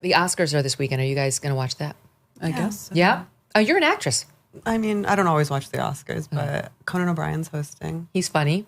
The Oscars are this weekend. Are you guys going to watch that? I guess. So. Yeah. Oh, you're an actress. I mean, I don't always watch the Oscars, but Conan O'Brien's hosting. He's funny.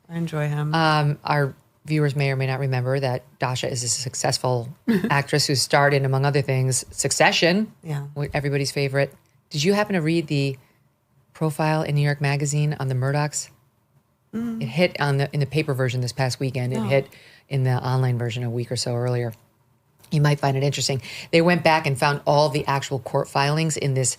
I enjoy him. Our viewers may or may not remember that Dasha is a successful actress who starred in, among other things, Succession. Yeah. Everybody's favorite. Did you happen to read the profile in New York Magazine on the Murdochs? It hit in the paper version this past weekend. It hit in the online version a week or so earlier. You might find it interesting. They went back and found all the actual court filings in this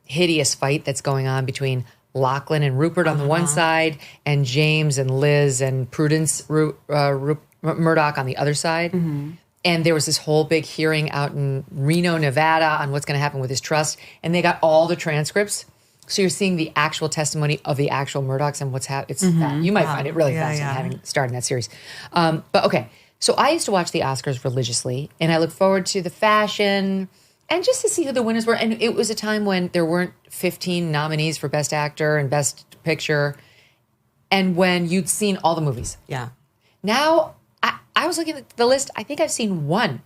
hideous fight that's going on between Lachlan and Rupert on the one side and James and Liz and Prudence Murdoch on the other side. And there was this whole big hearing out in Reno, Nevada on what's going to happen with his trust. And they got all the transcripts. So you're seeing the actual testimony of the actual Murdochs and what's happening. You might find it really fascinating having started in that series. But okay, so I used to watch the Oscars religiously, and I look forward to the fashion and just to see who the winners were. And it was a time when there weren't 15 nominees for Best Actor and Best Picture, and when you'd seen all the movies. Yeah. Now, I was looking at the list. I think I've seen one.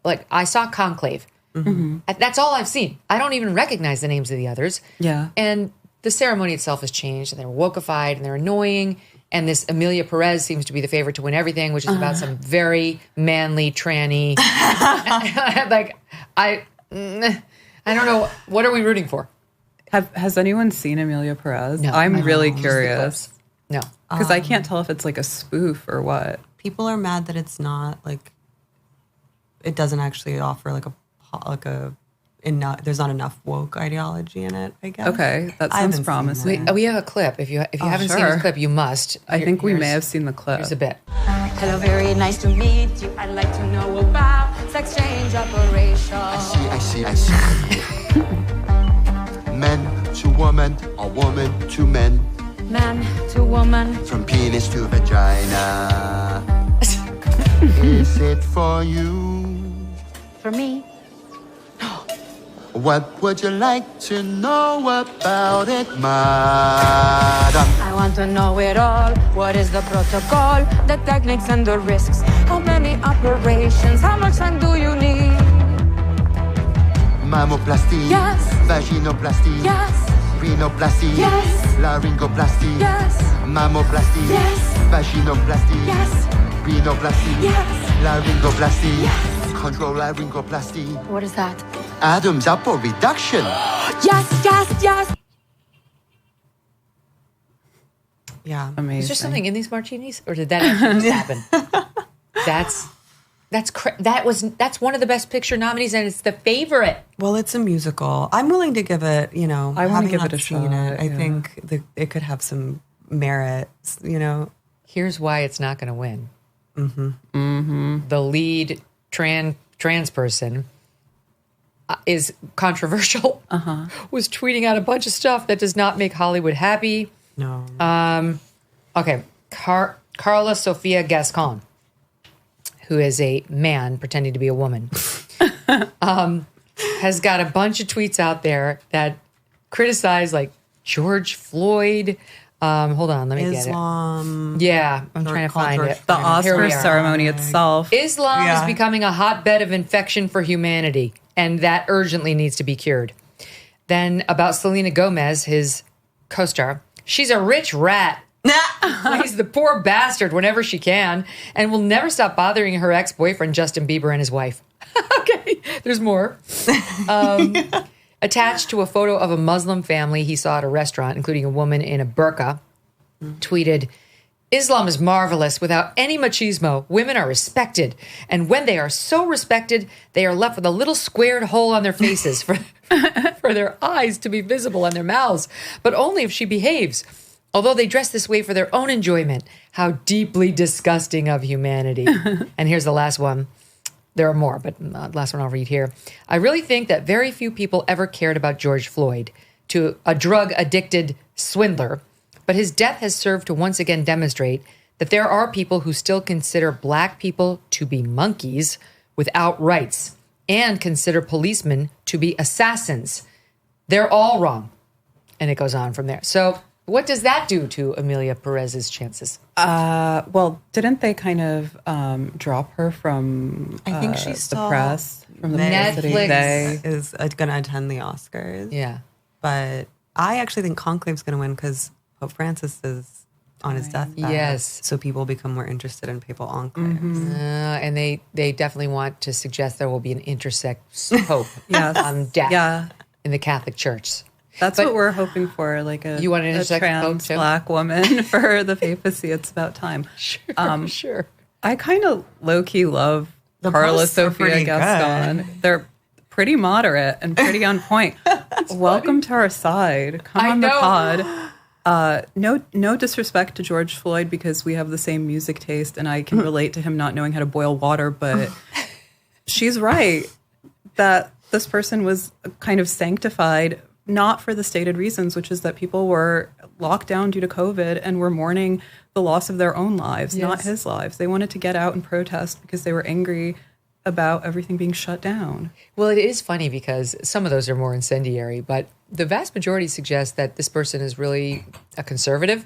Like, I saw Conclave. That's all I've seen. I don't even recognize the names of the others. Yeah. And the ceremony itself has changed, and they're wokeified, and they're annoying. And this Amelia Perez seems to be the favorite to win everything, which is about some very manly tranny. I don't know. What are we rooting for? Has anyone seen Amelia Perez? No, I'm really curious. No. Because I can't tell if it's like a spoof or what. People are mad that it's not like, it doesn't actually offer there's not enough woke ideology in it, I guess. Okay, that sounds promising. We have a clip. If you haven't seen this clip, you must. I think we may have seen the clip. Here's a bit. Hello, very nice to meet you. I'd like to know about sex change operation. I see. Men to woman, or woman to men. Man to woman. From penis to vagina. Is it for you? For me. What would you like to know about it, madam? I want to know it all. What is the protocol, the techniques and the risks? How many operations? How much time do you need? Mammoplasty. Yes. Vaginoplasty. Yes. Rhinoplasty. Yes. Laryngoplasty. Yes. Mammoplasty. Yes. Vaginoplasty. Yes. Rhinoplasty. Yes. Laryngoplasty. Yes. Control laryngoplasty. What is that? Adam's apple reduction. Yes. Yeah. Amazing. Is there something in these martinis, or did that actually just happen? That's one of the Best Picture nominees, and it's the favorite. Well, it's a musical. I'm willing to give it, I want to give it a shot. I think it could have some merit, Here's why it's not going to win. The lead trans person is controversial. Was tweeting out a bunch of stuff that does not make Hollywood happy. No. Okay, Carla Sofia Gascon, who is a man pretending to be a woman, has got a bunch of tweets out there that criticize like George Floyd. Hold on, let me Islam. get it. Yeah, I'm trying to find it. The Oscar ceremony itself. Islam is becoming a hotbed of infection for humanity, and that urgently needs to be cured. Then about Selena Gomez, his co-star, she's a rich rat. Plays the poor bastard whenever she can and will never stop bothering her ex-boyfriend, Justin Bieber, and his wife. Okay, there's more. Attached to a photo of a Muslim family he saw at a restaurant, including a woman in a burqa, tweeted, Islam is marvelous. Without any machismo, women are respected. And when they are so respected, they are left with a little squared hole on their faces for their eyes to be visible and their mouths, but only if she behaves. Although they dress this way for their own enjoyment, how deeply disgusting of humanity. And here's the last one. There are more, but last one I'll read here. I really think that very few people ever cared about George Floyd, to a drug-addicted swindler, but his death has served to once again demonstrate that there are people who still consider black people to be monkeys without rights and consider policemen to be assassins. They're all wrong. And it goes on from there. So what does that do to Amelia Perez's chances? Well, didn't they kind of drop her from I think she's the press? From the Netflix is going to attend the Oscars. Yeah. But I actually think Conclave's going to win because Pope Francis is on his deathbed. Yes. So people become more interested in papal enclaves. And they definitely want to suggest there will be an intersex pope Yes. on death Yeah. in the Catholic Church. That's what we're hoping for, like You want an a intersex trans pope too? Black woman for the papacy. It's about time. Sure. I kind of low-key love Carla posts are Sophia pretty Gaston. good. They're pretty moderate and pretty on point. Welcome to our side. Come on the pod. No disrespect to George Floyd because we have the same music taste and I can relate to him not knowing how to boil water, but she's right that this person was kind of sanctified, not for the stated reasons, which is that people were locked down due to COVID and were mourning the loss of their own lives, not his lives. They wanted to get out and protest because they were angry about everything being shut down. Well, it is funny because some of those are more incendiary, but the vast majority suggest that this person is really a conservative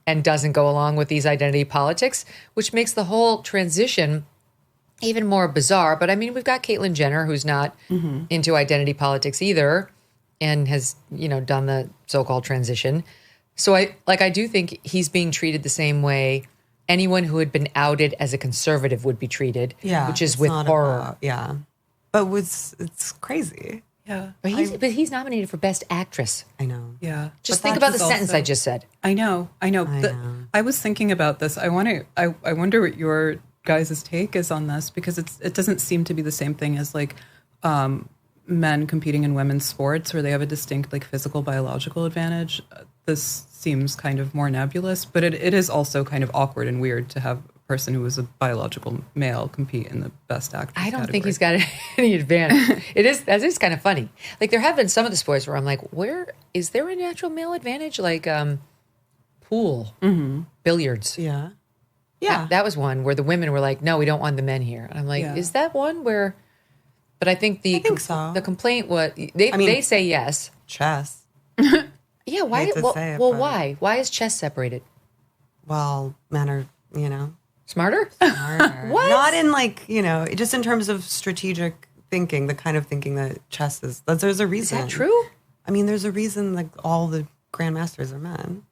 and doesn't go along with these identity politics, which makes the whole transition even more bizarre. But I mean, we've got Caitlyn Jenner, who's not into identity politics either and has, done the so-called transition. So I do think he's being treated the same way anyone who had been outed as a conservative would be treated, which is with horror. But it's crazy. Yeah. But he's nominated for Best Actress. I know. Yeah. Just think about the sentence I just said. I know. I was thinking about this. I wonder what your guys' take is on this because it doesn't seem to be the same thing as like men competing in women's sports where they have a distinct like physical biological advantage. This seems kind of more nebulous, but it is also kind of awkward and weird to have a person who is a biological male compete in the Best Actress I don't category. think he's got any advantage. That is kind of funny. Like there have been some of the sports where I'm like, where is there a natural male advantage? Like pool, billiards. Yeah. That was one where the women were like, no, we don't want the men here. And I'm like, is that one where? But I think so. The complaint was they say yes. Chess. Yeah. Why? Hate to say it, Well, but- why? Why is chess separated? Well, men are, Smarter? smarter. What? Not in like, just in terms of strategic thinking, the kind of thinking that chess is. There's a Is reason. that true? I mean, there's a reason like all the grandmasters are men.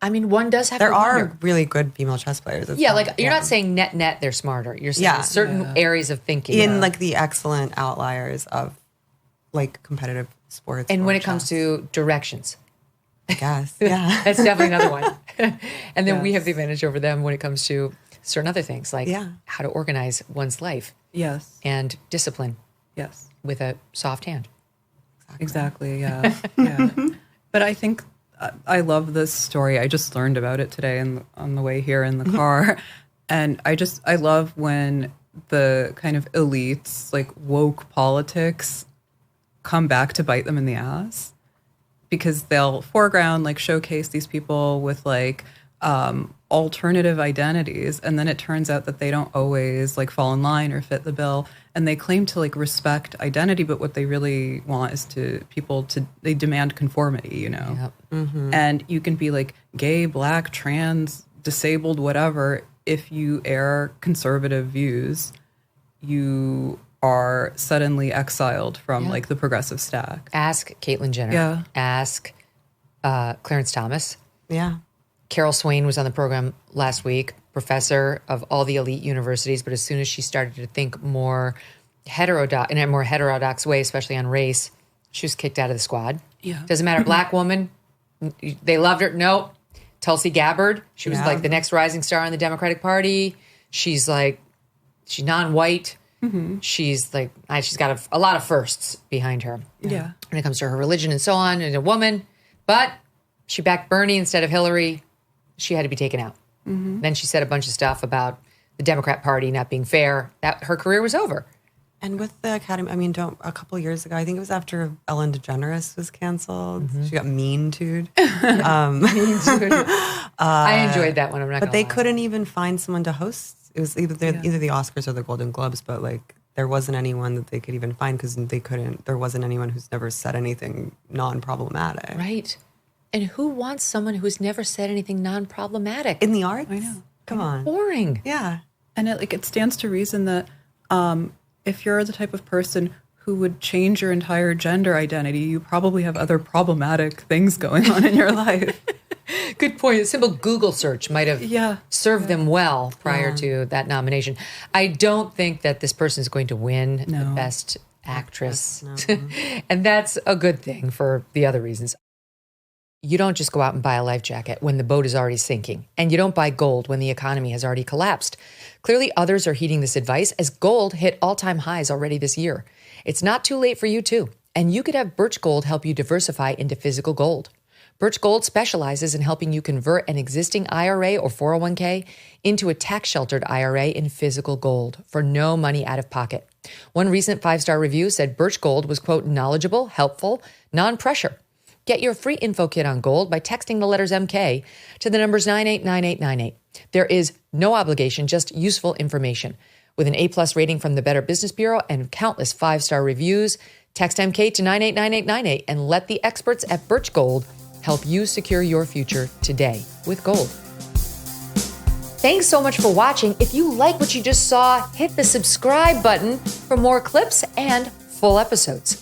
I mean, one does have There to are wonder. really good female chess players. It's Yeah, not- like you're not saying net they're smarter. You're saying certain areas of thinking. in like the excellent outliers of like competitive sports. and or when it comes chess, to directions, I guess, yeah, that's definitely another one. And then we have the advantage over them when it comes to certain other things, like how to organize one's life Yes. and discipline Yes. with a soft hand. Exactly. Yeah. Yeah. But I think I love this story. I just learned about it today on the way here in the car. And I love when the kind of elites, like woke politics, come back to bite them in the ass because they'll foreground, like showcase these people with like alternative identities. And then it turns out that they don't always like fall in line or fit the bill. And they claim to like respect identity, but what they really want is they demand conformity, Yep. And you can be like gay, black, trans, disabled, whatever. If you air conservative views, you are suddenly exiled from like the progressive stack. Ask Caitlyn Jenner. Yeah. Ask Clarence Thomas. yeah. Carol Swain was on the program last week, professor of all the elite universities, but as soon as she started to think more in a more heterodox way, especially on race, she was kicked out of the squad. Yeah. Doesn't matter, black woman, they loved her. Nope. Tulsi Gabbard, she was like the next rising star in the Democratic Party. She's non-white. She's like, she's got a lot of firsts behind her. Yeah. When it comes to her religion and so on, and a woman, but she backed Bernie instead of Hillary. She had to be taken out. Then she said a bunch of stuff about the Democrat Party not being fair. That her career was over. And with the Academy, I mean, a couple years ago, I think it was after Ellen DeGeneres was canceled. She got mean-toed. I enjoyed that one. I'm not. But they gonna lie. couldn't even find someone to host. It was either the Oscars or the Golden Globes, but like there wasn't anyone that they could even find because they couldn't. There wasn't anyone who's never said anything non-problematic. Right. And who wants someone who's never said anything non-problematic? In the arts, I know. Come on. Boring. Yeah. And it stands to reason that if you're the type of person who would change your entire gender identity, you probably have other problematic things going on in your life. Good point. A simple Google search might have served them well prior to that nomination. I don't think that this person is going to win the Best Actress. And that's a good thing for the other reasons. You don't just go out and buy a life jacket when the boat is already sinking. And you don't buy gold when the economy has already collapsed. Clearly, others are heeding this advice as gold hit all-time highs already this year. It's not too late for you, too. And you could have Birch Gold help you diversify into physical gold. Birch Gold specializes in helping you convert an existing IRA or 401k into a tax-sheltered IRA in physical gold for no money out of pocket. One recent 5-star review said Birch Gold was, quote, knowledgeable, helpful, non-pressure. Get your free info kit on gold by texting the letters MK to the numbers 989898. There is no obligation, just useful information. With an A+ rating from the Better Business Bureau and countless 5-star reviews, text MK to 989898 and let the experts at Birch Gold help you secure your future today with gold. Thanks so much for watching. If you like what you just saw, hit the subscribe button for more clips and full episodes.